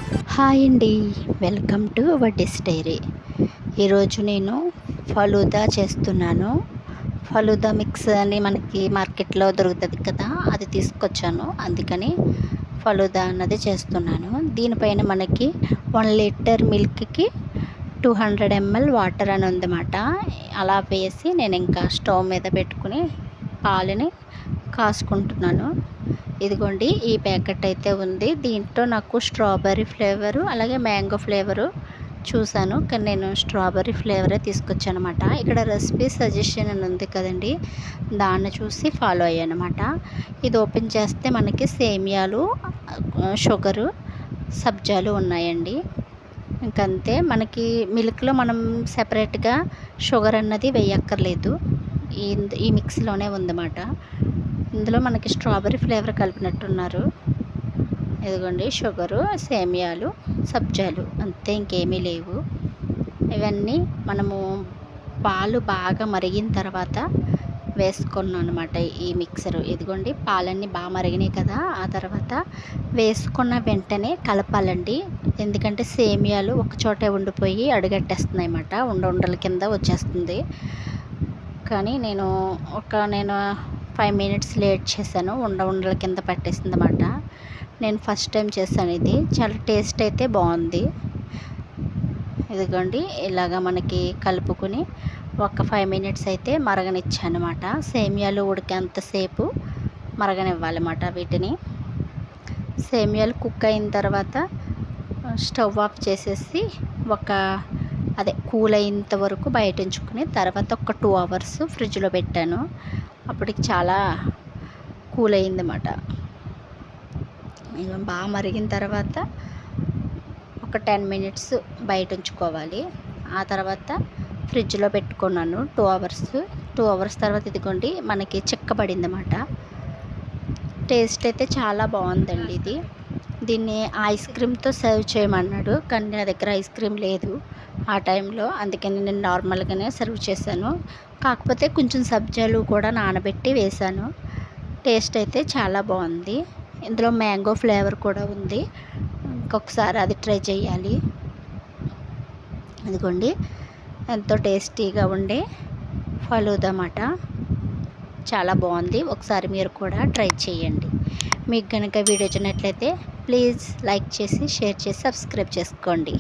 Hi అండి. Welcome to Vaddi's diary. ఈరోజు నేను ఫలూదా చేస్తున్నాను. ఫలూదా మిక్స్ అని మనకి మార్కెట్లో దొరుకుతుంది కదా, అది తీసుకొచ్చాను. అందుకని ఫలూదా అన్నది చేస్తున్నాను. దీనిపైన మనకి 1 లీటర్ మిల్క్కి 200 ml వాటర్ అని ఉందన్నమాట. అలా వేసి నేను ఇంకా స్టవ్ మీద పెట్టుకుని పాలని కాసుకుంటున్నాను. ఇదిగోండి, ఈ ప్యాకెట్ అయితే ఉంది. దీంట్లో నాకు స్ట్రాబెర్రీ ఫ్లేవరు అలాగే మ్యాంగో ఫ్లేవరు చూశాను, కానీ నేను స్ట్రాబెర్రీ ఫ్లేవరే తీసుకొచ్చాను అనమాట. ఇక్కడ రెసిపీ సజెషన్ అని ఉంది కదండి, దాన్ని చూసి ఫాలో అయ్యాను అనమాట. ఇది ఓపెన్ చేస్తే మనకి సేమియాలు, షుగరు, సబ్జాలు ఉన్నాయండి. ఇంకంతే. మనకి మిల్క్లో మనం సెపరేట్గా షుగర్ అన్నది వేయక్కర్లేదు. ఈ మిక్స్లోనే ఉందన్నమాట. ఇందులో మనకి స్ట్రాబెర్రీ ఫ్లేవర్ కలిపినట్టున్నారు. ఇదిగోండి, షుగరు, సేమియాలు, సబ్జాలు, అంతే, ఇంకేమీ లేవు. ఇవన్నీ మనము పాలు బాగా మరిగిన తర్వాత వేసుకున్నాను అనమాట ఈ మిక్సరు. ఇదిగోండి, పాలన్నీ బాగా మరిగినాయి కదా, ఆ తర్వాత వేసుకున్న వెంటనే కలపాలండి. ఎందుకంటే సేమియాలు ఒకచోటే ఉండిపోయి అడుగట్టేస్తున్నాయి అన్నమాట, ఉండల కింద వచ్చేస్తుంది. కానీ నేను 5 minutes లేట్ చేశాను, ఉండల కింద పట్టేసింది అన్నమాట. నేను ఫస్ట్ టైం చేశాను ఇది. చాలా టేస్ట్ అయితే బాగుంది. ఇదిగోండి, ఇలాగా మనకి కలుపుకుని ఒక 5 minutes అయితే మరగనిచ్చాను అన్నమాట. సేమియాలు ఉడికేంతసేపు మరగనివ్వాలన్నమాట వీటిని. సేమియాలు కుక్ అయిన తర్వాత స్టవ్ ఆఫ్ చేసేసి కూల్ అయ్యేంత వరకు బయట ఉంచుకుని తర్వాత ఒక 2 hours ఫ్రిడ్జ్లో పెట్టాను. అప్పటికి చాలా కూల్ అయిందన్నమాట. ఇక బాగా మరిగిన తర్వాత ఒక 10 minutes బయట ఉంచుకోవాలి. ఆ తర్వాత ఫ్రిడ్జ్లో పెట్టుకున్నాను 2 hours. 2 hours తర్వాత ఇదిగోండి, మనకి చిక్కబడింది అన్నమాట. టేస్ట్ అయితే చాలా బాగుందండి ఇది. దీన్ని ఐస్ క్రీమ్తో సర్వ్ చేయమన్నాడు, కానీ నా దగ్గర ఐస్ క్రీమ్ లేదు ఆ టైంలో. అందుకని నేను నార్మల్గానే సర్వ్ చేశాను. కాకపోతే కొంచెం సబ్జాలు కూడా నానబెట్టి వేశాను. టేస్ట్ అయితే చాలా బాగుంది. ఇందులో మ్యాంగో ఫ్లేవర్ కూడా ఉంది. ఇంకొకసారి అది ట్రై చేయాలి. ఇదిగోండి, ఎంతో టేస్టీగా ఉండే ఫలూదా అన్నమాట. చాలా బాగుంది. ఒకసారి మీరు కూడా ట్రై చేయండి. మీకు కనుక వీడియో నచ్చినట్లయితే ప్లీజ్ లైక్ చేసి, షేర్ చేసి, సబ్స్క్రైబ్ చేసుకోండి.